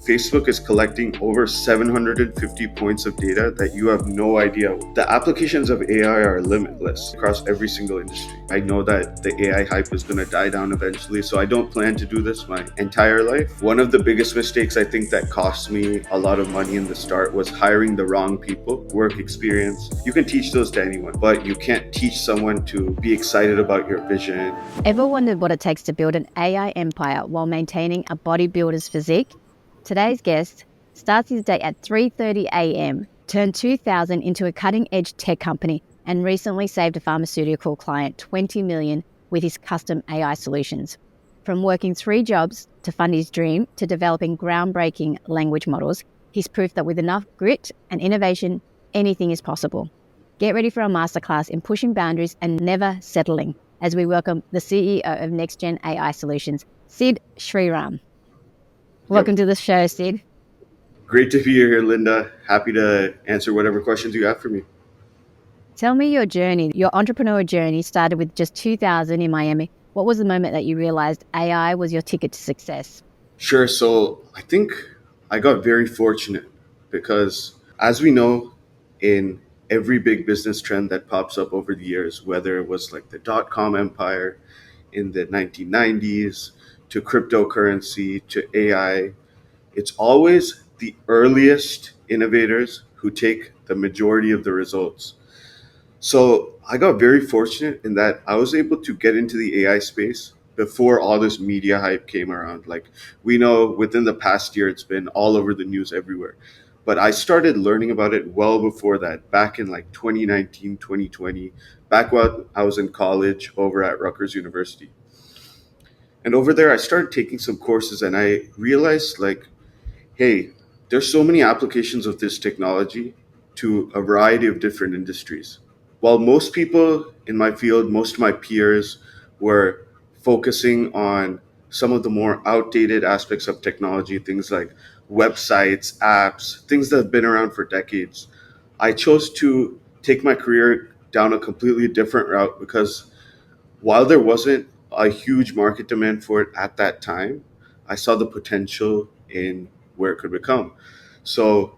Facebook is collecting over 750 points of data that you have no idea. The applications of AI are limitless across every single industry. I know that the AI hype is going to die down eventually, so I don't plan to do this my entire life. One of the biggest mistakes I think that cost me a lot of money in the start was hiring the wrong people. Work experience, you can teach those to anyone, but you can't teach someone to be excited about your vision. Ever wondered what it takes to build an AI empire while maintaining a bodybuilder's physique? Today's guest starts his day at 3:30 a.m., turned 2000 into a cutting-edge tech company, and recently saved a pharmaceutical client $20 million with his custom AI solutions. From working 3 jobs to fund his dream to developing groundbreaking language models, he's proof that with enough grit and innovation, anything is possible. Get ready for a masterclass in pushing boundaries and never settling, as we welcome the CEO of NextGen AI Solutions, Sid Sriram. Welcome to the show, Sid. Great to be here, Linda. Happy to answer whatever questions you have for me. Tell me your journey. Your entrepreneur journey started with just 2000 in Miami. What was the moment that you realized AI was your ticket to success? Sure. So I think I got very fortunate because, as we know, in every big business trend that pops up over the years, whether it was like the dot-com empire in the 1990s to cryptocurrency to AI, it's always the earliest innovators who take the majority of the results. So I got very fortunate in that I was able to get into the AI space before all this media hype came around. Like, we know within the past year, it's been all over the news everywhere. But I started learning about it well before that, back in like 2019, 2020, back when I was in college over at Rutgers University. And over there, I started taking some courses and I realized, like, hey, there's so many applications of this technology to a variety of different industries. While most people in my field, most of my peers were focusing on some of the more outdated aspects of technology, things like websites, apps, things that have been around for decades, I chose to take my career down a completely different route because while there wasn't a huge market demand for it at that time, I saw the potential in where it could become. So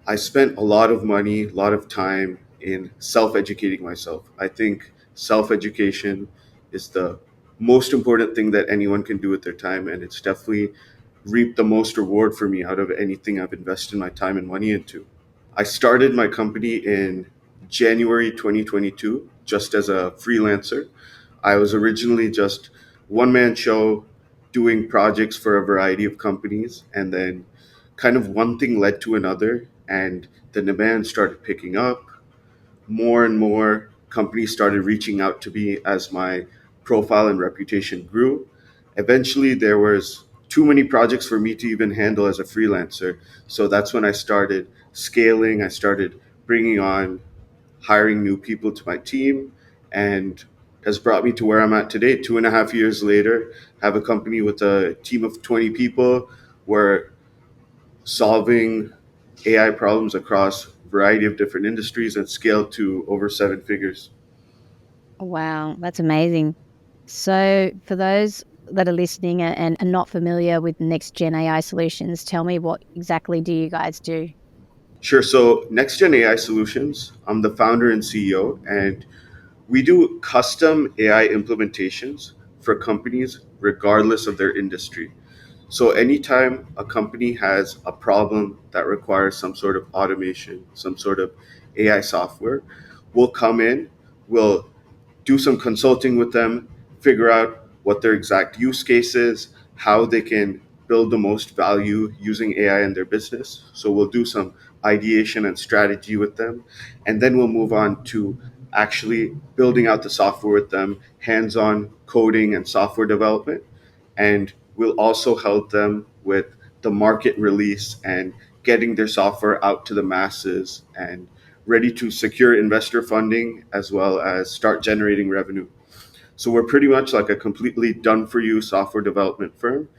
I spent a lot of money, a lot of time in self educating myself. I think self education is the most important thing that anyone can do with their time, and it's definitely reaped the most reward for me out of anything I've invested my time and money into. I started my company in January 2022 just as a freelancer. I was originally just one man show doing projects for a variety of companies, and then kind of one thing led to another, and the demand started picking up. More and more companies started reaching out to me as my profile and reputation grew. Eventually, there was too many projects for me to even handle as a freelancer. So that's when I started scaling. I started bringing on, hiring new people to my team, and has brought me to where I'm at today. 2.5 years later, have a company with a team of 20 people. We're solving AI problems across a variety of different industries and scale to over 7 figures. Wow, that's amazing. So, for those that are listening and are not familiar with NextGen AI Solutions, tell me, what exactly do you guys do? Sure. So, NextGen AI Solutions, I'm the founder and CEO, and we do custom AI implementations for companies regardless of their industry. So anytime a company has a problem that requires some sort of automation, some sort of AI software, we'll come in, we'll do some consulting with them, figure out what their exact use case is, how they can build the most value using AI in their business. So we'll do some ideation and strategy with them, and then we'll move on to actually building out the software with them, hands-on coding and software development, and we'll also help them with the market release and getting their software out to the masses and ready to secure investor funding as well as start generating revenue. So we're pretty much like a completely done for you software development firm.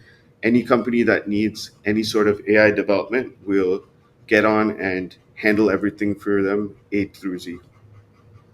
Any company that needs any sort of AI development, we'll get on and handle everything for them A through Z.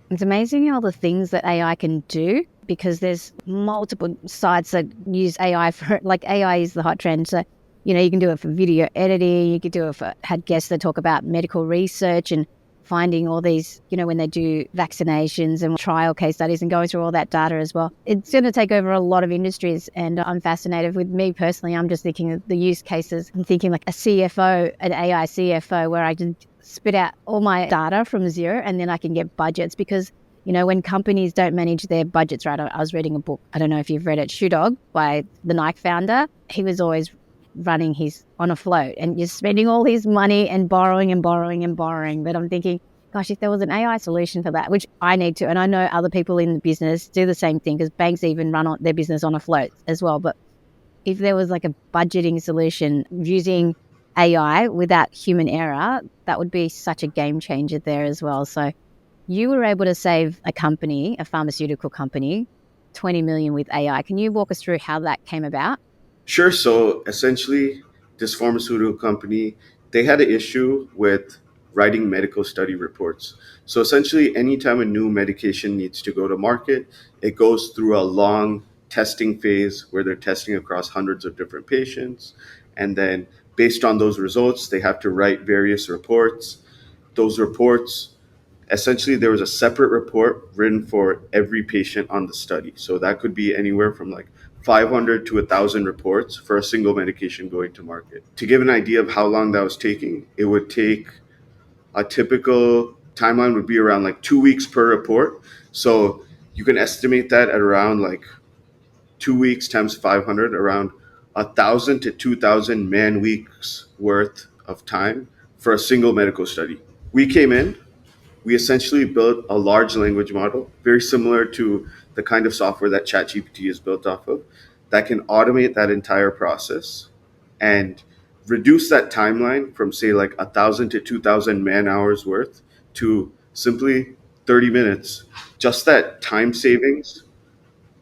It's amazing all the things that AI can do, because there's multiple sites that use AI for, like, AI is the hot trend. So You can do it for video editing. You could do it for, had guests that talk about medical research and finding all these, when they do vaccinations and trial case studies and going through all that data as well. It's going to take over a lot of industries. And I'm fascinated with me personally. I'm just thinking of the use cases. I'm thinking like a CFO, an AI CFO, where I can spit out all my data from zero and then I can get budgets because when companies don't manage their budgets right. I was reading a book. I don't know if you've read it, Shoe Dog by the Nike founder. He was always running his on a float and you're spending all his money and borrowing and borrowing and borrowing. But I'm thinking, gosh, if there was an AI solution for that, which I need to, and I know other people in the business do the same thing because banks even run on their business on a float as well. But if there was like a budgeting solution using AI without human error, that would be such a game changer there as well. So you were able to save a company, a pharmaceutical company, 20 million with AI. Can you walk us through how that came about? Sure. So essentially, this pharmaceutical company, they had an issue with writing medical study reports. So essentially, anytime a new medication needs to go to market, it goes through a long testing phase where they're testing across hundreds of different patients. And then based on those results, they have to write various reports. Those reports, essentially there was a separate report written for every patient on the study, so that could be anywhere from like 500 to 1,000 reports for a single medication going to market. To give an idea of how long that was taking, it would take, a typical timeline would be around like 2 weeks per report. So you can estimate that at around like 2 weeks times 500, around 1,000 to 2,000 man weeks worth of time for a single medical study. We came in, we essentially built a large language model, very similar to the kind of software that ChatGPT is built off of, that can automate that entire process and reduce that timeline from, say, like 1,000 to 2,000 man hours worth to simply 30 minutes. Just that time savings,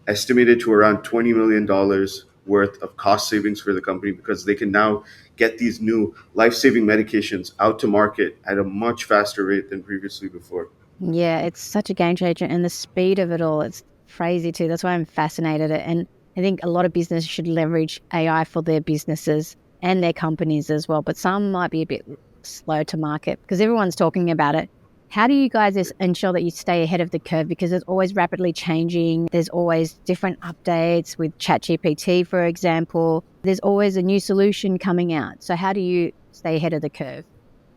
estimated to around $20 million worth of cost savings for the company, because they can now get these new life-saving medications out to market at a much faster rate than previously before. Yeah, it's such a game changer and the speed of it all, it's crazy too. That's why I'm fascinated. And I think a lot of businesses should leverage AI for their businesses and their companies as well. But some might be a bit slow to market because everyone's talking about it. How do you guys ensure that you stay ahead of the curve? Because it's always rapidly changing. There's always different updates with ChatGPT, for example. There's always a new solution coming out. So how do you stay ahead of the curve?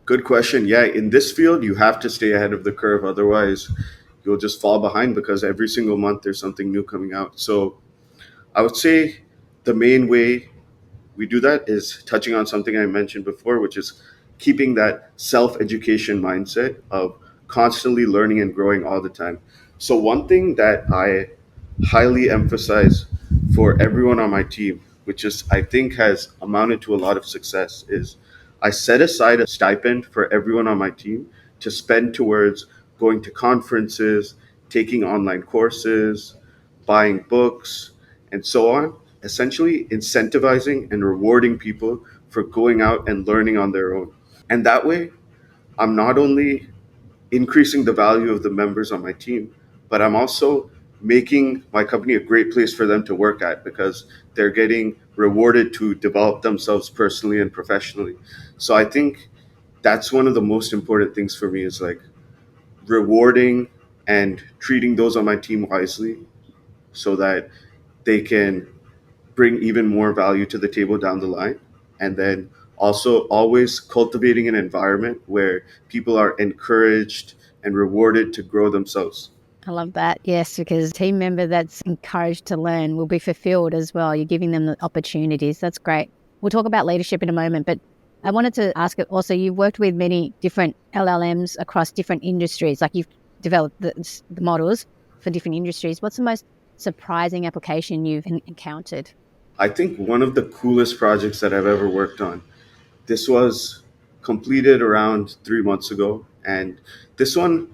Good question. Yeah, in this field, you have to stay ahead of the curve. Otherwise, you'll just fall behind because every single month there's something new coming out. So I would say the main way we do that is touching on something I mentioned before, which is keeping that self education mindset of constantly learning and growing all the time. So, one thing that I highly emphasize for everyone on my team, which is I think has amounted to a lot of success, is I set aside a stipend for everyone on my team to spend towards going to conferences, taking online courses, buying books, and so on, essentially incentivizing and rewarding people for going out and learning on their own. And that way, I'm not only increasing the value of the members on my team, but I'm also making my company a great place for them to work at because they're getting rewarded to develop themselves personally and professionally. So I think that's one of the most important things for me is like rewarding and treating those on my team wisely so that they can bring even more value to the table down the line. And then also always cultivating an environment where people are encouraged and rewarded to grow themselves. I love that. Yes, because a team member that's encouraged to learn will be fulfilled as well. You're giving them the opportunities. That's great. We'll talk about leadership in a moment, but I wanted to ask it also, you've worked with many different LLMs across different industries, like you've developed the models for different industries. What's the most surprising application you've encountered? I think one of the coolest projects that I've ever worked on, this was completed around 3 months ago. And this one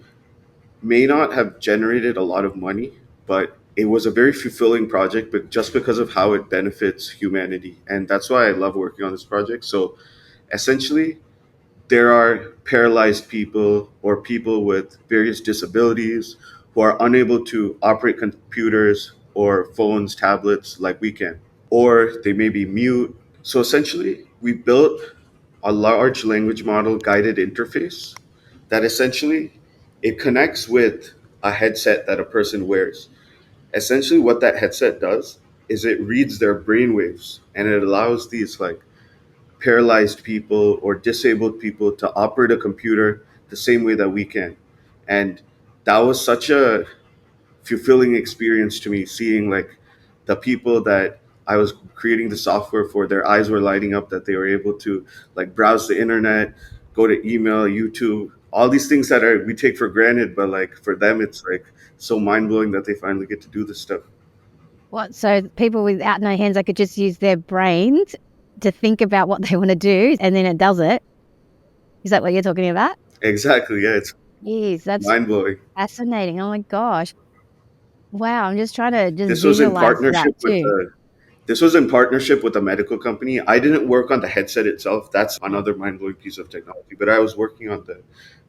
may not have generated a lot of money, but it was a very fulfilling project, but just because of how it benefits humanity. And that's why I love working on this project. So essentially, there are paralyzed people or people with various disabilities who are unable to operate computers or phones, tablets like we can. Or they may be mute, So essentially, we built a large language model guided interface that essentially it connects with a headset that a person wears. Essentially, what that headset does is it reads their brainwaves and it allows these like paralyzed people or disabled people to operate a computer the same way that we can. And that was such a fulfilling experience to me, seeing like the people that I was creating the software for, their eyes were lighting up that they were able to like browse the internet, go to email, YouTube, all these things that are we take for granted, but like for them it's like so mind blowing that they finally get to do this stuff. What? So people without no hands, they could just use their brains to think about what they want to do, and then it does it. Is that what you're talking about? Exactly, yeah, it's Yes, that's mind blowing. fascinating. Oh my gosh. Wow, I'm just trying to just This was in visualize that partnership with too. this was in partnership with a medical company. I didn't work on the headset itself. That's another mind blowing piece of technology. But I was working on the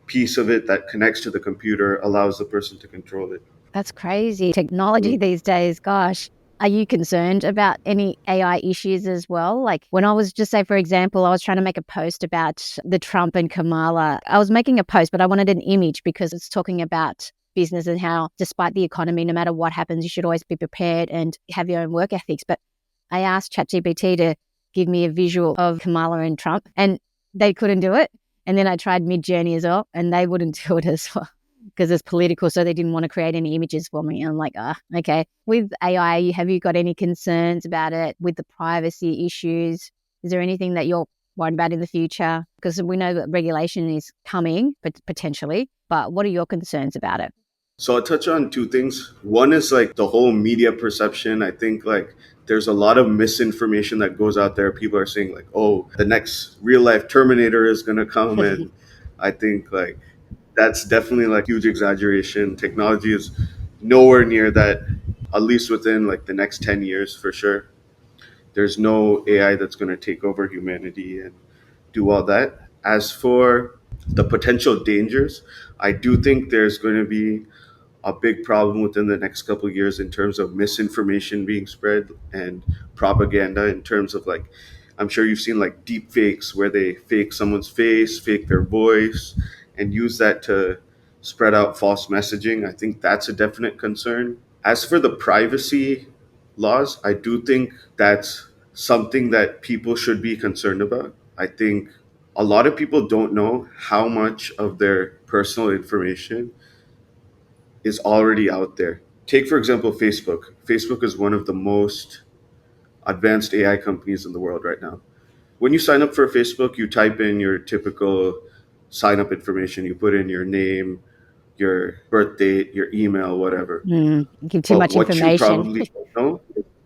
piece of it that connects to the computer, allows the person to control it. That's crazy. Technology Mm. these days, gosh. Are you concerned about any AI issues as well? Like when I was just say, for example, I was trying to make a post about the Trump and Kamala. I was making a post, but I wanted an image because it's talking about business and how, despite the economy, no matter what happens, you should always be prepared and have your own work ethics. But I asked ChatGPT to give me a visual of Kamala and Trump, and they couldn't do it. And then I tried Mid Journey as well, and they wouldn't do it as well because it's political, so they didn't want to create any images for me. And I'm like, okay. With AI, have you got any concerns about it with the privacy issues? Is there anything that you're worried about in the future? Because we know that regulation is coming, but potentially. But what are your concerns about it? So I'll touch on two things. One is like the whole media perception. I think like there's a lot of misinformation that goes out there. People are saying like, oh, the next real life Terminator is gonna come, and I think like that's definitely like huge exaggeration. Technology is nowhere near that, at least within like the next 10 years for sure. There's no AI that's going to take over humanity and do all that. As for the potential dangers, I do think there's going to be a big problem within the next couple of years in terms of misinformation being spread and propaganda in terms of like I'm sure you've seen like deep fakes where they fake someone's face, fake their voice, and use that to spread out false messaging. I think that's a definite concern. As for the privacy laws, I do think that's something that people should be concerned about. I think a lot of people don't know how much of their personal information is already out there. Take, for example, Facebook. Facebook is one of the most advanced AI companies in the world right now. When you sign up for Facebook, you type in your typical sign up information. You put in your name, your birth date, your email, whatever. Give too But much what you information. probably don't know,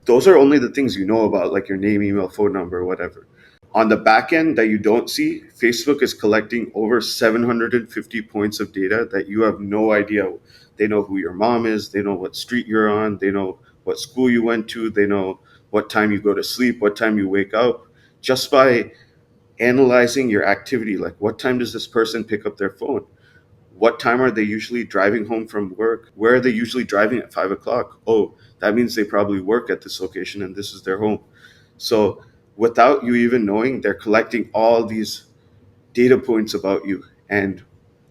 those are only the things you know about, like your name, email, phone number, whatever. On the back end that you don't see, Facebook is collecting over 750 points of data that you have no idea. They know who your mom is, they know what street you're on, they know what school you went to, they know what time you go to sleep, what time you wake up, just by analyzing your activity. Like, what time does this person pick up their phone? What time are they usually driving home from work? Where are they usually driving at 5 o'clock? Oh, that means they probably work at this location and this is their home. So without you even knowing, they're collecting all these data points about you. And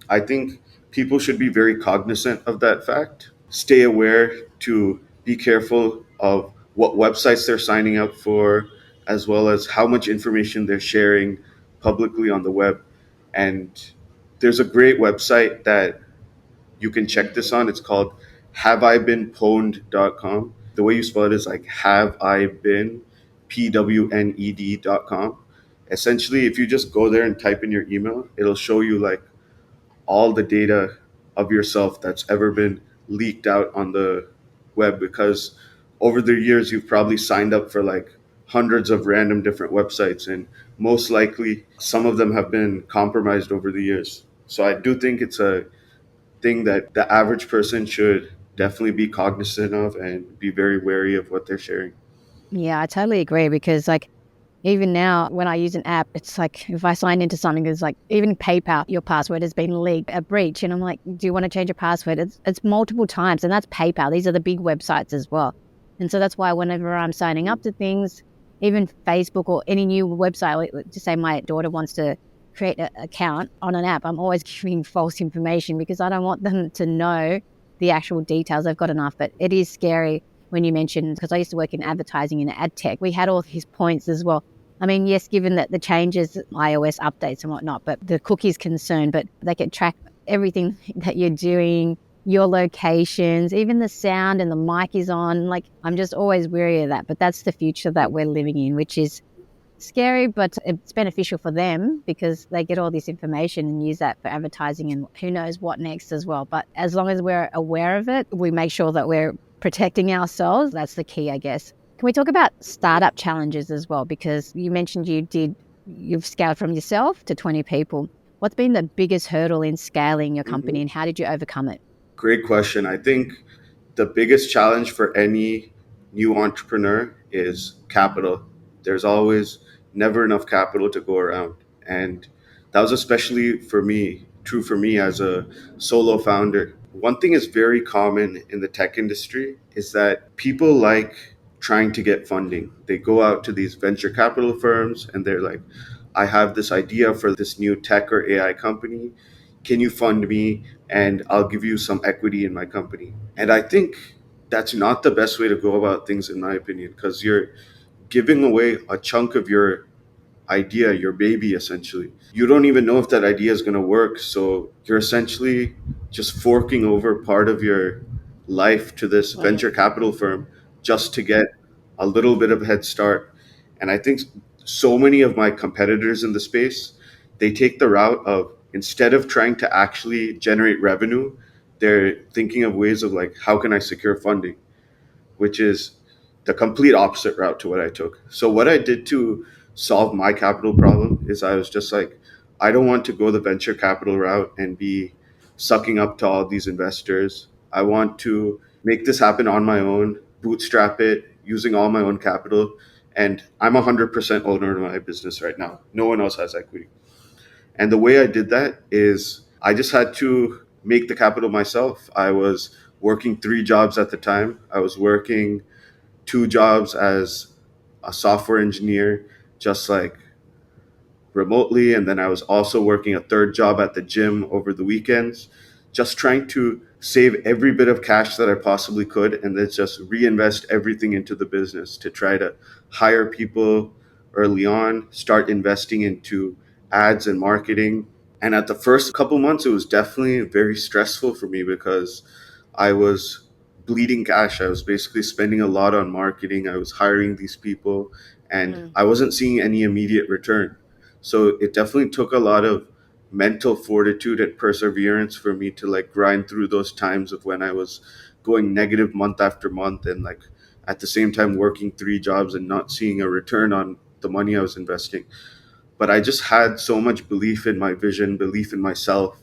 I think people should be very cognizant of that fact. Stay aware to be careful of what websites they're signing up for, as well as how much information they're sharing publicly on the web. And there's a great website that you can check this on. It's called haveibeenpwned.com. The way you spell it is like have I been pwned.com. Essentially, if you just go there and type in your email, it'll show you like all the data of yourself that's ever been leaked out on the web, because over the years you've probably signed up for like hundreds of random different websites, and most likely some of them have been compromised over the years. So I do think it's a thing that the average person should definitely be cognizant of and be very wary of what they're sharing. Yeah, I totally agree because like even now when I use an app, it's like if I sign into something, it's like even PayPal, your password has been leaked, a breach. And I'm like, do you want to change your password? It's multiple times. And that's PayPal. These are the big websites as well. And so that's why whenever I'm signing up to things, even Facebook or any new website, like, to say my daughter wants to create an account on an app, I'm always giving false information because I don't want them to know the actual details. They've got enough, but it is scary when you mentioned, because I used to work in advertising and ad tech. We had all these points as well. I mean, yes, given that the changes, iOS updates and whatnot, but the cookies concern, but they can track everything that you're doing, your locations, even the sound and the mic is on. Like, I'm just always wary of that. But that's the future that we're living in, which is scary, but it's beneficial for them because they get all this information and use that for advertising and who knows what next as well. But as long as we're aware of it, we make sure that we're protecting ourselves. That's the key, I guess. Can we talk about startup challenges as well? Because you mentioned you've scaled from yourself to 20 people. What's been the biggest hurdle in scaling your company Mhm. and how did you overcome it? Great question. I think the biggest challenge for any new entrepreneur is capital. There's always never enough capital to go around. And that was especially for me, true for me as a solo founder. One thing is very common in the tech industry is that people like trying to get funding. They go out to these venture capital firms and they're like, I have this idea for this new tech or AI company. Can you fund me? And I'll give you some equity in my company. And I think that's not the best way to go about things, in my opinion, because you're giving away a chunk of your idea, your baby, essentially. You don't even know if that idea is going to work. So you're essentially just forking over part of your life to this venture capital firm just to get a little bit of a head start. And I think so many of my competitors in the space, they take the route of instead of trying to actually generate revenue, they're thinking of ways of like, how can I secure funding? Which is the complete opposite route to what I took. So what I did to solve my capital problem is I was just like, I don't want to go the venture capital route and be sucking up to all these investors. I want to make this happen on my own, bootstrap it using all my own capital. And I'm 100% owner of my business right now. No one else has equity. And the way I did that is I just had to make the capital myself. I was working 3 jobs at the time. I was working 2 jobs as a software engineer, just like remotely. And then I was also working a third job at the gym over the weekends, just trying to save every bit of cash that I possibly could and then just reinvest everything into the business to try to hire people early on, start investing into ads and marketing. And at the first couple months, it was definitely very stressful for me because I was bleeding cash. I was basically spending a lot on marketing. I was hiring these people and Mm. I wasn't seeing any immediate return. So it definitely took a lot of mental fortitude and perseverance for me to like grind through those times of when I was going negative month after month and like at the same time working 3 jobs and not seeing a return on the money I was investing. But I just had so much belief in my vision, belief in myself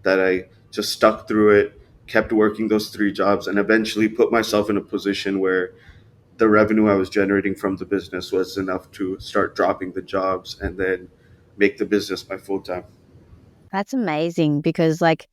that I just stuck through it, kept working those 3 jobs, and eventually put myself in a position where the revenue I was generating from the business was enough to start dropping the jobs and then make the business my full time. That's amazing because, like,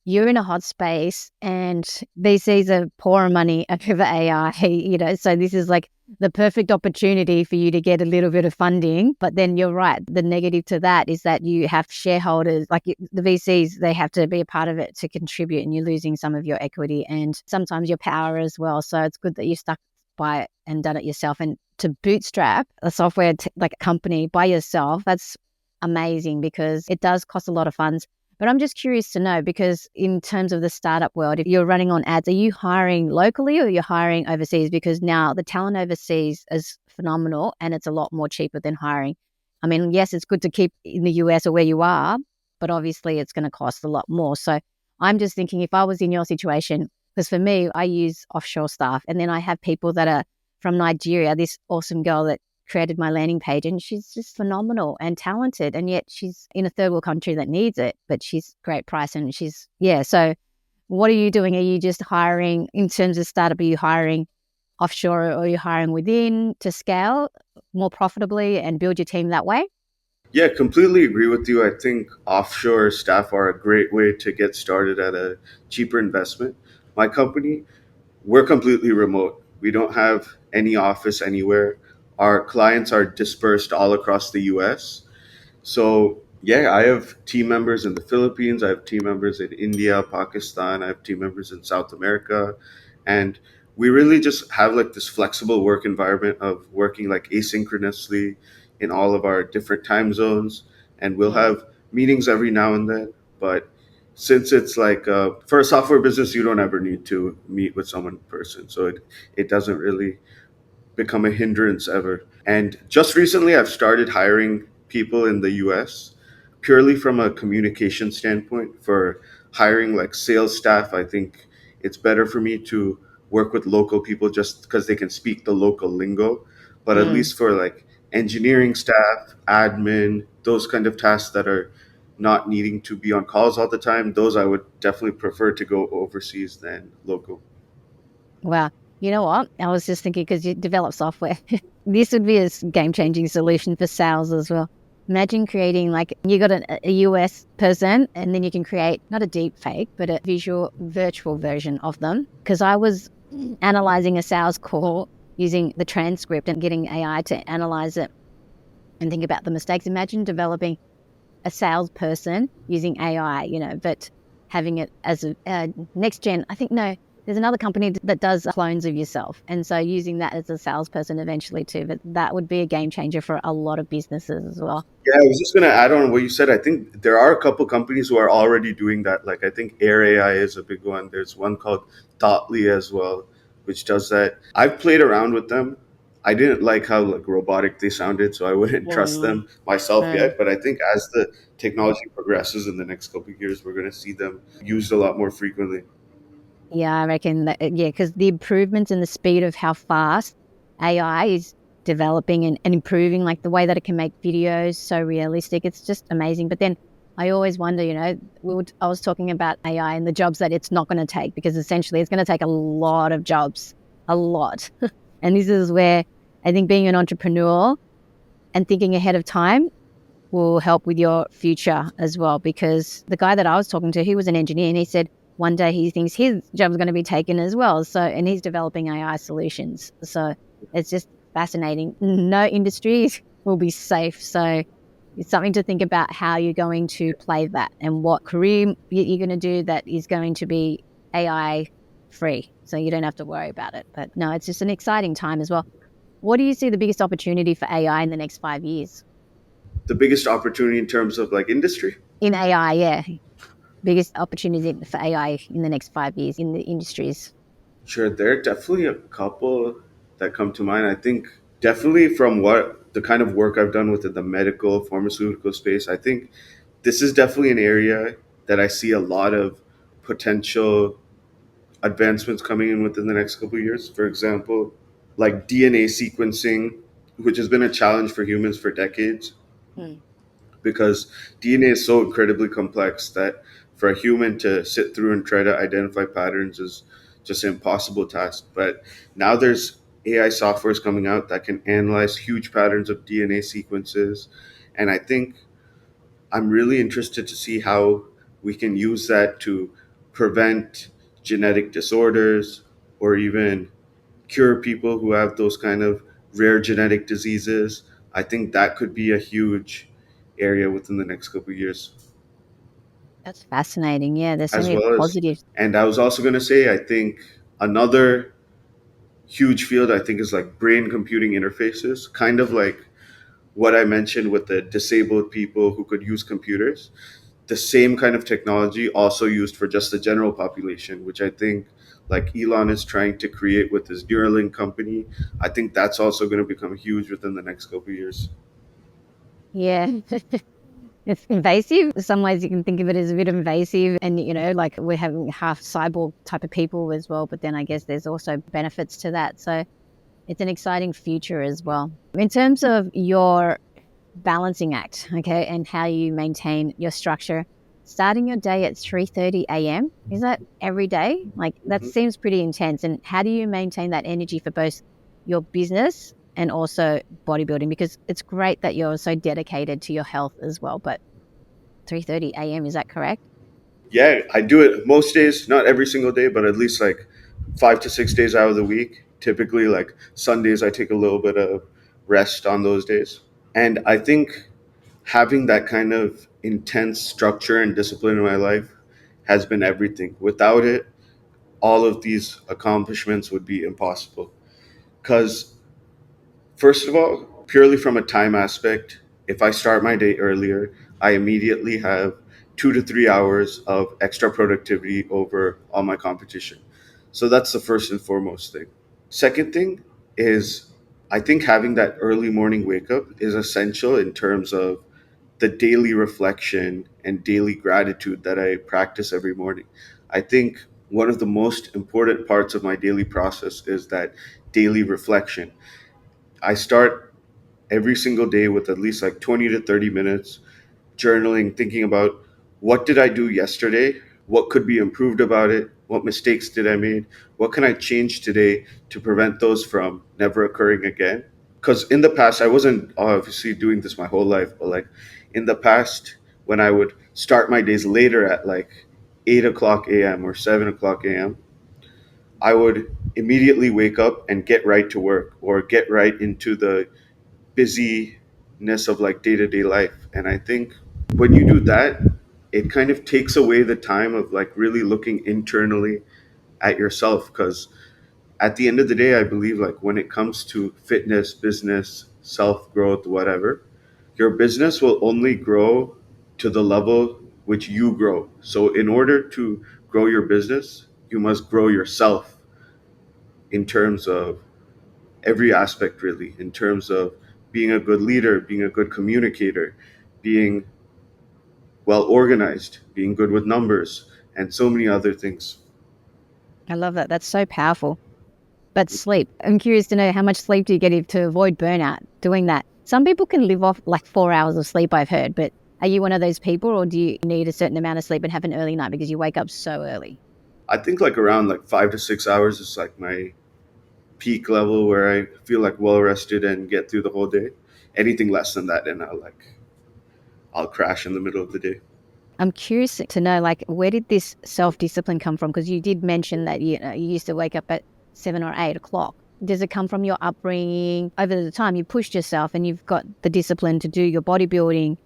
you're in a hot space and VCs are pouring money over AI, so this is like the perfect opportunity for you to get a little bit of funding. But then you're right. The negative to that is that you have shareholders, like the VCs, they have to be a part of it to contribute and you're losing some of your equity and sometimes your power as well. So it's good that you stuck by it and done it yourself. And to bootstrap a software like a company by yourself, that's amazing because it does cost a lot of funds. But I'm just curious to know because in terms of the startup world, if you're running on ads, are you hiring locally or you're hiring overseas? Because now the talent overseas is phenomenal and it's a lot more cheaper than hiring. I mean, yes, it's good to keep in the US or where you are, but obviously it's going to cost a lot more. So I'm just thinking if I was in your situation, because for me, I use offshore staff and then I have people that are from Nigeria, this awesome girl that created my landing page and she's just phenomenal and talented and yet she's in a third world country that needs it but she's great price and she's so what are you doing? Are you just hiring in terms of startup? Are you hiring offshore or are you hiring within to scale more profitably and build your team that way? Yeah, completely agree with you. I think offshore staff are a great way to get started at a cheaper investment. My company, we're completely remote. We don't have any office anywhere. our clients are dispersed all across the US. So yeah, I have team members in the Philippines, I have team members in India, Pakistan, I have team members in South America, and we really just have like this flexible work environment of working like asynchronously in all of our different time zones, and we'll Mm. have meetings every now and then. But since it's like for a software business, you don't ever need to meet with someone in person, so it doesn't really become a hindrance ever. And just recently, I've started hiring people in the US purely from a communication standpoint for hiring like sales staff. I think it's better for me to work with local people just because they can speak the local lingo. But at Mm. least for like engineering staff, admin, those kind of tasks that are not needing to be on calls all the time, those I would definitely prefer to go overseas than local. Wow. You know what? I was just thinking because you develop software, this would be a game changing solution for sales as well. Imagine creating like you got a US person and then you can create not a deep fake, but a visual virtual version of them. Because I was analyzing a sales call using the transcript and getting AI to analyze it and think about the mistakes. Imagine developing a salesperson using AI, but having it as a next gen. I think no, there's another company that does clones of yourself, and so using that as a salesperson eventually too. But that would be a game changer for a lot of businesses as well. Yeah, I was just going to add on what you said. I think there are a couple companies who are already doing that. Like I think Air AI is a big one. There's one called Thoughtly as well, which does that. I've played around with them. I didn't like how like robotic they sounded, so I wouldn't trust Mm, them myself mm. yet. But I think as the technology progresses in the next couple of years, we're going to see them used a lot more frequently. Yeah, I reckon that, yeah, because the improvements in the speed of how fast AI is developing and improving, like the way that it can make videos so realistic, it's just amazing. But then I always wonder, I was talking about AI and the jobs that it's not going to take because essentially it's going to take a lot of jobs, a lot. And this is where I think being an entrepreneur and thinking ahead of time will help with your future as well. Because the guy that I was talking to, he was an engineer and he said one day he thinks his job's going to be taken as well. So, and he's developing AI solutions. So it's just fascinating. No industries will be safe. So it's something to think about how you're going to play that and what career you're going to do that is going to be AI free. So you don't have to worry about it. But no, it's just an exciting time as well. What do you see the biggest opportunity for AI in the next 5 years? The biggest opportunity in terms of like industry. In AI, yeah. Biggest opportunity for AI in the next 5 years in the industries. Sure, there are definitely a couple that come to mind. I think definitely from what the kind of work I've done within the medical pharmaceutical space, I think this is definitely an area that I see a lot of potential advancements coming in within the next couple of years. For example, like DNA sequencing, which has been a challenge for humans for decades Mm. because DNA is so incredibly complex that for a human to sit through and try to identify patterns is just an impossible task. But now there's AI softwares coming out that can analyze huge patterns of DNA sequences. And I think I'm really interested to see how we can use that to prevent genetic disorders or even cure people who have those kind of rare genetic diseases. I think that could be a huge area within the next couple of years, That's fascinating. Yeah, there's so as many well as. positives. And I was also going to say, I think another huge field I think is like brain computing interfaces, kind of like what I mentioned with the disabled people who could use computers. The same kind of technology also used for just the general population, which I think like Elon is trying to create with his Neuralink company. I think that's also going to become huge within the next couple of years. Yeah. It's invasive. In some ways, you can think of it as a bit invasive. And, like we're having half cyborg type of people as well. But then I guess there's also benefits to that. So it's an exciting future as well. In terms of your balancing act, okay, and how you maintain your structure. Starting your day at 3:30 a.m. Is that every day? Like that Mhm. seems pretty intense. And how do you maintain that energy for both your business and also bodybuilding? Because it's great that you're so dedicated to your health as well. But 3:30 a.m. is that correct? Yeah, I do it most days, not every single day, but at least like 5 to 6 days out of the week. Typically, like Sundays, I take a little bit of rest on those days. And I think having that kind of intense structure and discipline in my life has been everything. Without it, all of these accomplishments would be impossible. Because, first of all, purely from a time aspect, if I start my day earlier, I immediately have 2 to 3 hours of extra productivity over all my competition. So that's the first and foremost thing. Second thing is, I think having that early morning wake up is essential in terms of the daily reflection and daily gratitude that I practice every morning. I think one of the most important parts of my daily process is that daily reflection. I start every single day with at least like 20 to 30 minutes journaling, thinking about what did I do yesterday? What could be improved about it? What mistakes did I make? What can I change today to prevent those from never occurring again? Because in the past, I wasn't obviously doing this my whole life, but like in the past, when I would start my days later at like 8 o'clock a.m. or 7 o'clock a.m., I would immediately wake up and get right to work or get right into the busyness of like day to day life. And I think when you do that, it kind of takes away the time of like really looking internally at yourself. Because at the end of the day, I believe like when it comes to fitness, business, self growth, whatever, your business will only grow to the level which you grow. So in order to grow your business, you must grow yourself in terms of every aspect, really, in terms of being a good leader, being a good communicator, being well organized, being good with numbers, and so many other things. I love that. That's so powerful. But sleep. I'm curious to know how much sleep do you get to avoid burnout doing that? Some people can live off like 4 hours of sleep, I've heard, but are you one of those people or do you need a certain amount of sleep and have an early night because you wake up so early? I think like around like 5 to 6 hours is like my peak level where I feel like well rested and get through the whole day. Anything less than that, and I'll crash in the middle of the day. I'm curious to know, like, where did this self discipline come from? Because you did mention that you used to wake up at 7 or 8 o'clock. Does it come from your upbringing? Over the time, you pushed yourself and you've got the discipline to do your bodybuilding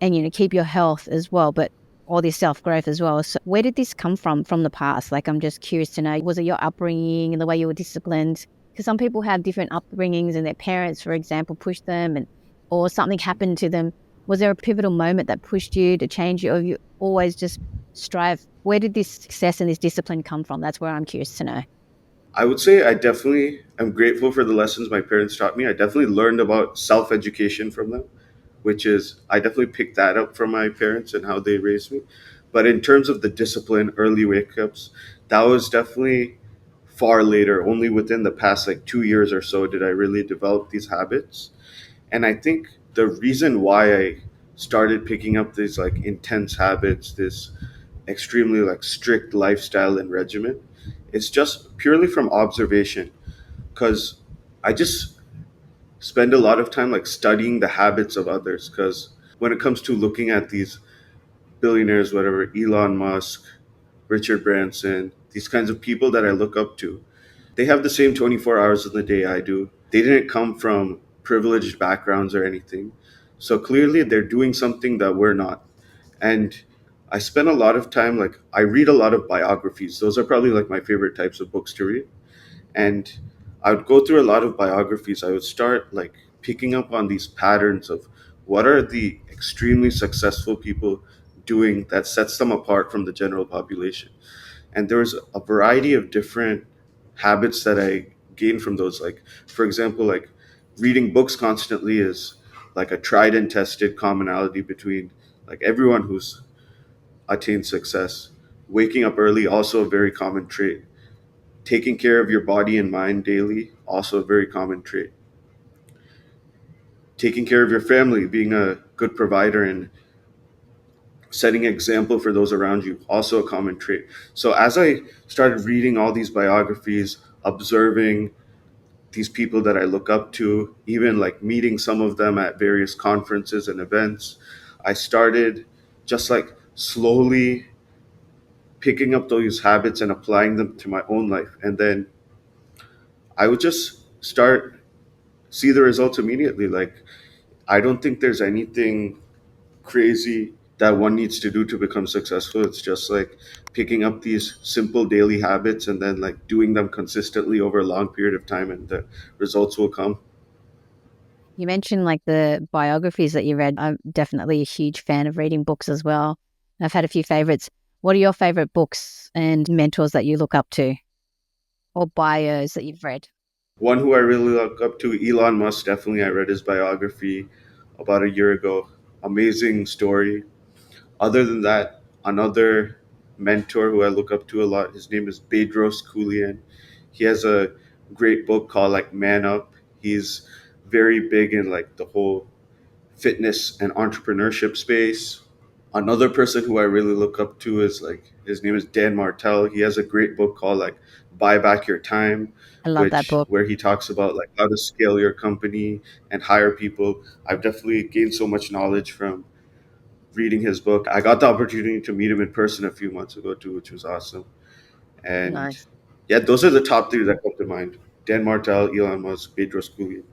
and keep your health as well, but all this self growth as well. So, where did this come from the past? Like, I'm just curious to know, was it your upbringing and the way you were disciplined? Because some people have different upbringings and their parents, for example, pushed them, or something happened to them. Was there a pivotal moment that pushed you to change you, or you always just strive? Where did this success and this discipline come from? That's where I'm curious to know. I would say I definitely am grateful for the lessons my parents taught me. I definitely learned about self education from them, which is, I definitely picked that up from my parents and how they raised me. But in terms of the discipline, early wake ups, that was definitely far later. Only within the past like 2 years or so did I really develop these habits. And I think the reason why I started picking up these like intense habits, this extremely like strict lifestyle and regimen, it's just purely from observation. Because I just spend a lot of time like studying the habits of others. Because when it comes to looking at these billionaires, whatever, Elon Musk, Richard Branson, these kinds of people that I look up to, they have the same 24 hours in the day I do. They didn't come from privileged backgrounds or anything. So clearly they're doing something that we're not. And I spend a lot of time, like, I read a lot of biographies. Those are probably like my favorite types of books to read. And I would go through a lot of biographies. I would start like picking up on these patterns of what are the extremely successful people doing that sets them apart from the general population. And there was a variety of different habits that I gained from those. Like, for example, like reading books constantly is like a tried and tested commonality between like everyone who's attained success. Waking up early, also a very common trait. Taking care of your body and mind daily, also a very common trait. Taking care of your family, being a good provider and setting an example for those around you, also a common trait. So as I started reading all these biographies, observing these people that I look up to, even like meeting some of them at various conferences and events, I started just like slowly picking up those habits and applying them to my own life. And then I would just start see the results immediately. Like, I don't think there's anything crazy that one needs to do to become successful. It's just like picking up these simple daily habits and then like doing them consistently over a long period of time, and the results will come. You mentioned like the biographies that you read. I'm definitely a huge fan of reading books as well. I've had a few favorites. What are your favorite books and mentors that you look up to, or bios that you've read? One who I really look up to, Elon Musk, definitely. I read his biography about a year ago. Amazing story. Other than that, another mentor who I look up to a lot, his name is Bedros Keuilian. He has a great book called like Man Up. He's very big in like the whole fitness and entrepreneurship space. Another person who I really look up to is like, his name is Dan Martell. He has a great book called like Buy Back Your Time, I love that which book. where he talks about like how to scale your company and hire people. I've definitely gained so much knowledge from reading his book. I got the opportunity to meet him in person a few months ago too, which was awesome. And Nice. yeah, those are the top three that come to mind: Dan Martell, Elon Musk, Bedros Keuilian.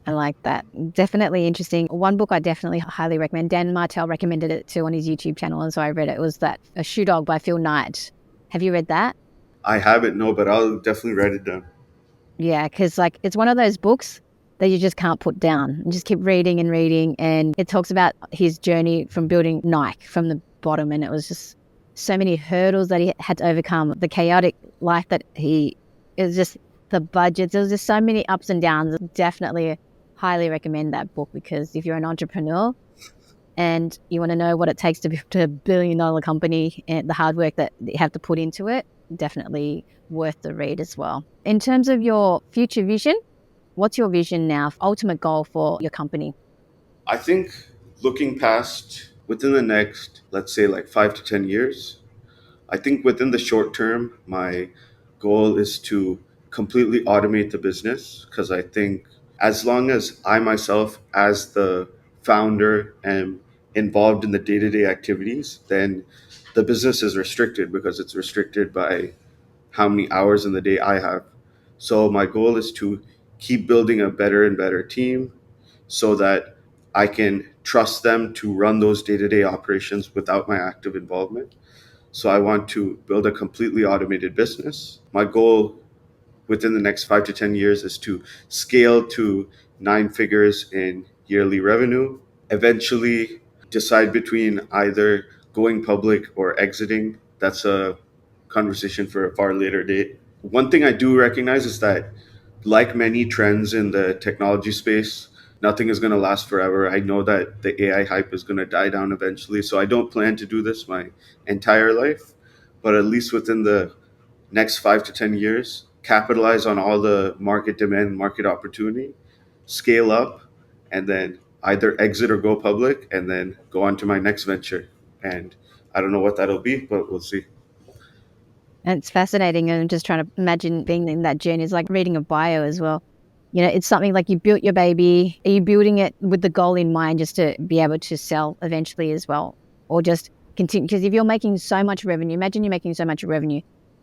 I like that. Definitely interesting. One book I definitely highly recommend. Dan Martell recommended it too on his YouTube channel, and so I read it. It was that A Shoe Dog by Phil Knight. Have you read that? I haven't, no, but I'll definitely write it down. Yeah, because like it's one of those books that you just can't put down. You just keep reading and reading, and it talks about his journey from building Nike from the bottom, and it was just so many hurdles that he had to overcome. The chaotic life that he it was just the budgets. There was just so many ups and downs. Definitely, highly recommend that book because if you're an entrepreneur and you want to know what it takes to build a $1 billion company and the hard work that you have to put into it, definitely worth the read as well. In terms of your future vision, what's your vision now, ultimate goal for your company? I think looking past within the next, let's say, like 5 to 10 years, I think within the short term, my goal is to completely automate the business, because I think as long as I myself, as the founder, am involved in the day to day activities, then the business is restricted because it's restricted by how many hours in the day I have. So my goal is to keep building a better and better team so that I can trust them to run those day to day operations without my active involvement. So I want to build a completely automated business. My goal within the next 5 to 10 years is to scale to 9 figures in yearly revenue. Eventually, decide between either going public or exiting. That's a conversation for a far later date. One thing I do recognize is that, like many trends in the technology space, nothing is going to last forever. I know that the AI hype is going to die down eventually. So I don't plan to do this my entire life, but at least within the next 5 to 10 years, capitalize on all the market demand, market opportunity, scale up, and then either exit or go public, and then go on to my next venture. And I don't know what that'll be, but we'll see. And it's fascinating. And I'm just trying to imagine being in that journey. It's like reading a bio as well. You know, it's something like you built your baby. Are you building it with the goal in mind just to be able to sell eventually as well? Or just continue? Because if you're making so much revenue, imagine you're making so much revenue.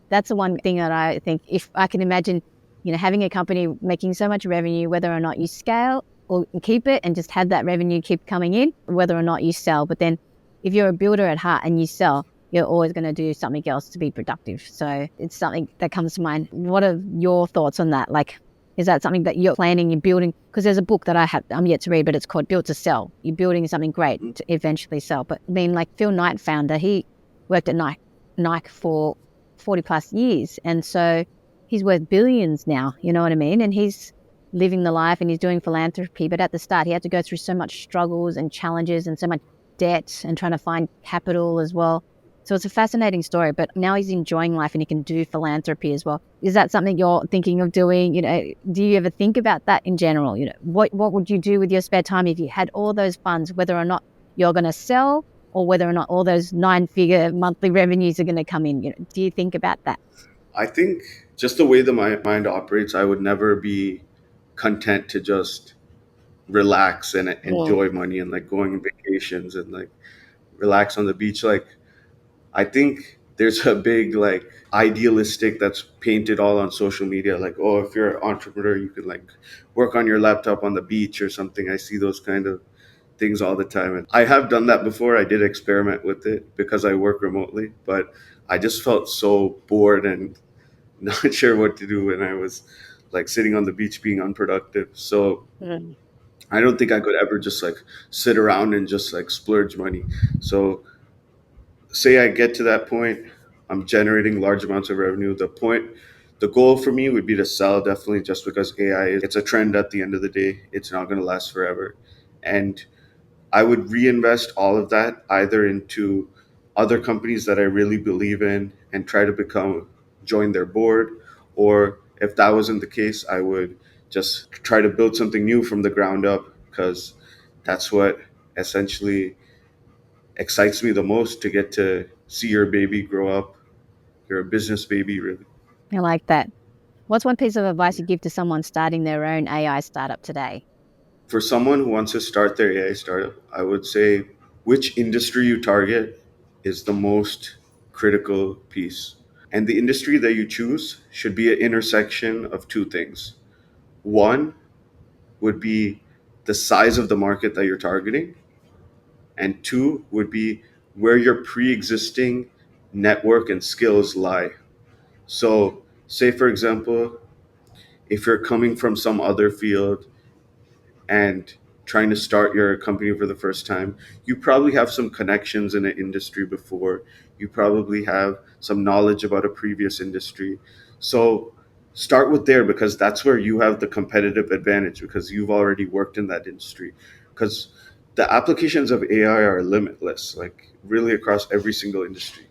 That's the one thing that I think if I can imagine, having a company making so much revenue, whether or not you scale or keep it and just have that revenue keep coming in, whether or not you sell. But then if you're a builder at heart and you sell, you're always going to do something else to be productive. So it's something that comes to mind. What are your thoughts on that? Like, is that something that you're planning, you're building? Because there's a book that I'm yet to read, but it's called Built to Sell. You're building something great Mhm. to eventually sell. But I mean, like Phil Knight founder, he worked at Nike for 40 plus years. And so he's worth billions now, you know what I mean? And he's living the life and he's doing philanthropy. But at the start, he had to go through so much struggles and challenges and so much debt and trying to find capital as well. So it's a fascinating story, but now he's enjoying life and he can do philanthropy as well. Is that something you're thinking of doing? Do you ever think about that in general? What would you do with your spare time if you had all those funds, whether or not you're going to sell or whether or not all those 9 figure monthly revenues are going to come in? Do you think about that? I think just the way the mind operates, I would never be content to just relax and Mm. enjoy money and like going on vacations and like relax on the beach. Like, I think there's a big like idealistic that's painted all on social media, like, oh, if you're an entrepreneur you could like work on your laptop on the beach or something. I see those kind of things all the time, and I have done that before. I did experiment with it because I work remotely, but I just felt so bored and not sure what to do when I was like sitting on the beach being unproductive. So Mm. I don't think I could ever just like sit around and just like splurge money. So say I get to that point, I'm generating large amounts of revenue. The goal for me would be to sell, definitely, just because AI, it's a trend at the end of the day. It's not going to last forever. And I would reinvest all of that either into other companies that I really believe in and try to join their board. Or if that wasn't the case, I would just try to build something new from the ground up, because that's what essentially excites me the most, to get to see your baby grow up. You're a business baby, really. I like that. What's one piece of advice you give to someone starting their own AI startup today? For someone who wants to start their AI startup, I would say which industry you target is the most critical piece. And the industry that you choose should be an intersection of two things. One would be the size of the market that you're targeting, and two would be where your pre existing network and skills lie. So, say for example, if you're coming from some other field and trying to start your company for the first time, you probably have some connections in an industry before. You probably have some knowledge about a previous industry. So start with there, because that's where you have the competitive advantage, because you've already worked in that industry. Because the applications of AI are limitless, like really across every single industry.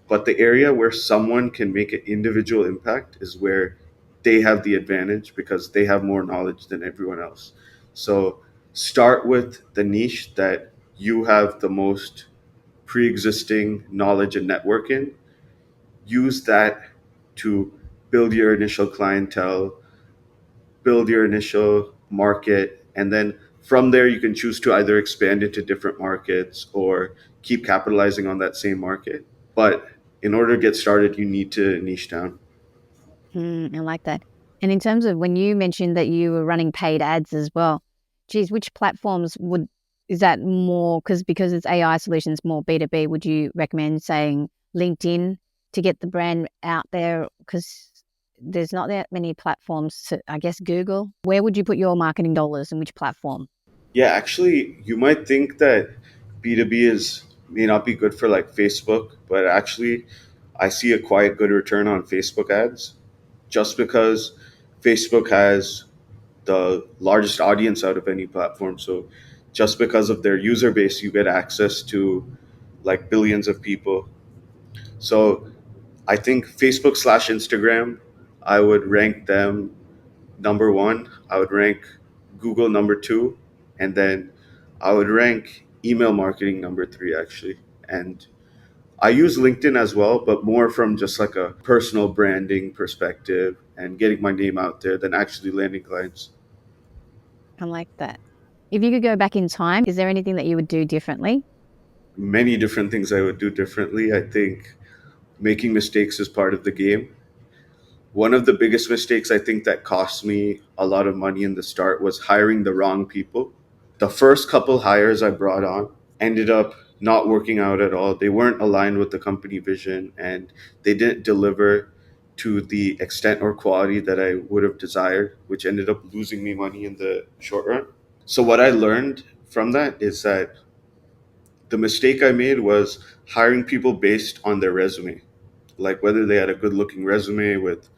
But the area where someone can make an individual impact is where they have the advantage, because they have more knowledge than everyone else. So start with the niche that you have the most pre existing knowledge and network in. Use that to build your initial clientele, build your initial market, and then from there you can choose to either expand into different markets or keep capitalizing on that same market. But in order to get started, you need to niche down. I like that. And in terms of when you mentioned that you were running paid ads as well, geez, which platforms would is that more because it's AI solutions more B2B, would you recommend saying LinkedIn to get the brand out there? Because there's not that many platforms to, I guess, Google. Where would you put your marketing dollars and which platform? Yeah, actually, you might think that B2B is may not be good for like Facebook, but actually, I see a quite good return on Facebook ads, just because Facebook has the largest audience out of any platform. So just because of their user base, you get access to like billions of people. So I think Facebook/Instagram, I would rank them number one. I would rank Google number two, and then I would rank email marketing number three, actually. And I use LinkedIn as well, but more from just like a personal branding perspective and getting my name out there than actually landing clients. I like that. If you could go back in time, is there anything that you would do differently? Many different things I would do differently. I think making mistakes is part of the game. One of the biggest mistakes I think that cost me a lot of money in the start was hiring the wrong people. The first couple hires I brought on ended up not working out at all. They weren't aligned with the company vision, and they didn't deliver to the extent or quality that I would have desired, which ended up losing me money in the short run. So, what I learned from that is that the mistake I made was hiring people based on their resume, like whether they had a good looking resume with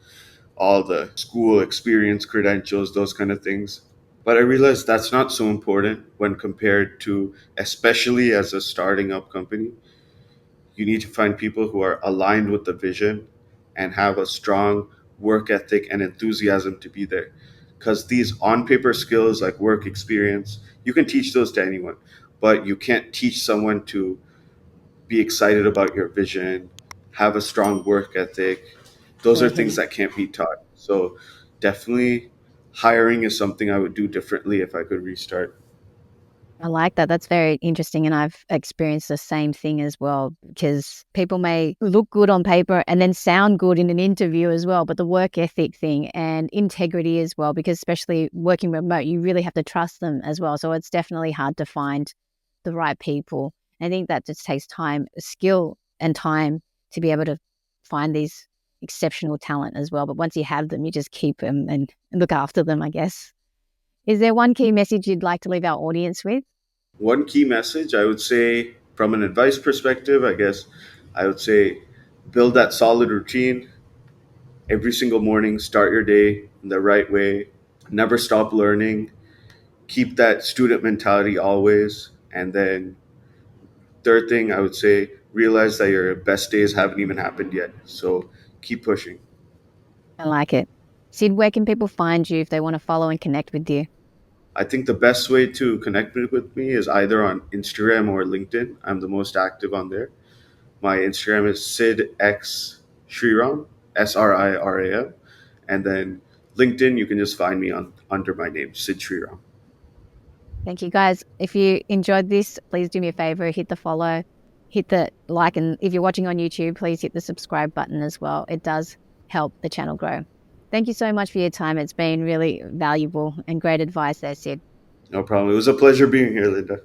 all the school experience, credentials, those kind of things. But I realized that's not so important when compared to, especially as a starting up company, you need to find people who are aligned with the vision and have a strong work ethic and enthusiasm to be there. Because these on paper skills like work experience, you can teach those to anyone, but you can't teach someone to be excited about your vision, have a strong work ethic. Those are things Mhm. that can't be taught. So definitely hiring is something I would do differently if I could restart. I like that. That's very interesting. And I've experienced the same thing as well, because people may look good on paper and then sound good in an interview as well. But the work ethic thing and integrity as well, because especially working remote, you really have to trust them as well. So it's definitely hard to find the right people. I think that just takes time, skill, and time to be able to find these exceptional talent as well. But once you have them, you just keep them and look after them, I guess. Is there one key message you'd like to leave our audience with? One key message I would say, from an advice perspective, I guess I would say build that solid routine every single morning, start your day in the right way, never stop learning, keep that student mentality always. And then, third thing, I would say realize that your best days haven't even happened yet. So keep pushing. I like it. Sid, where can people find you if they want to follow and connect with you? I think the best way to connect with me is either on Instagram or LinkedIn. I'm the most active on there. My Instagram is Sid X Sriram, Sriram. And then LinkedIn, you can just find me on under my name, Sid Sriram. Thank you, guys. If you enjoyed this, please do me a favor, hit the follow, hit the like, and if you're watching on YouTube, please hit the subscribe button as well. It does help the channel grow. Thank you so much for your time. It's been really valuable and great advice there, Sid. No problem. It was a pleasure being here, Linda.